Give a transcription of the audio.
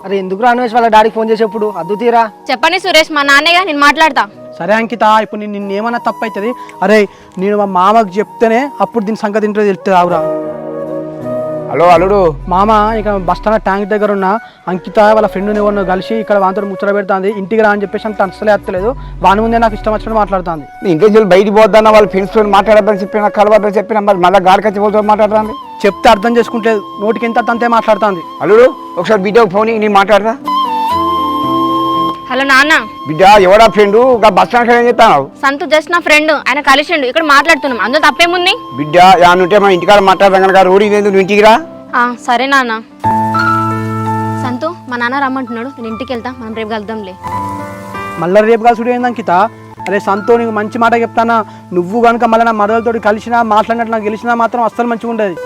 అరే ఎందుకు రానువేష్ వాళ్ళ డాడీకి ఫోన్ చేసేప్పుడు అద్దు తీరా. చెప్పండి సురేష్, మా నాన్నగా నేను మాట్లాడతా. సరే అంకిత, ఇప్పుడు నిన్నేమన్నా తప్పు అవుతుంది. అరే నేను మా మామకు చెప్తేనే అప్పుడు దీని సంగతి ఇంట్లో తెలుస్తుంది. ఆవురా హలో అల్లుడు. మామ ఇక బస్ స్టాండ్ ట్యాంక్ దగ్గర ఉన్న అంకిత వాళ్ళ ఫ్రెండ్ని ఎవరినో కలిసి ఇక్కడ వాంతో ముచ్చట పెడుతుంది. ఇంటికి రా అని చెప్పేసి అంత అసలే అత్తలేదు. వాని ముందే నాకు ఇష్టం వచ్చినట్టు మాట్లాడుతుంది. ఇంట్లో బయటికి పోద్దన్న వాళ్ళ ఫ్రెండ్స్తో మాట్లాడద్దని చెప్పిన కలవద్దని చెప్పిన మరి మళ్ళీ గాడికచ్చి పోతే మాట్లాడుతుంది. చెప్తే అర్థం చేసుకుంటలేదు, నోటికి ఎంత అంతే మాట్లాడుతుంది. అల్లుడు ఒకసారి బిడ్డకు ఫోన్ నేను మాట్లాడతా. హలో నాన్న. బిడ్డ ఎవడా ఫ్రెండ్ బస్ స్టాండ్ ఏం చెప్తాను? సంతు జస్ట్ నా ఫ్రెండ్, ఆయన కలిసిండు, ఇక్కడ మాట్లాడుతున్నాం, అందులో తప్పేముంది? బిడ్డ యానుంటే మా ఇంటికాడ మాట్లాడదాం కనుక రోడ్డు నువ్వు ఇంటికి రా. సరే నాన్న. సంతు మా నాన్న రమ్మంటున్నాడు, నేను ఇంటికి వెళ్తా, మనం రేపు కలుద్దాంలే. మళ్ళీ రేపు కాల్సుడు ఏంది అంకిత? అరే సంతో నీకు మంచి మాట చెప్తానా, నువ్వు కనుక మళ్ళీ నా మరదలతో కలిసినా మాట్లాడినట్టు నాకు గెలిచినా మాత్రం అస్సలు మంచిగా ఉండేది.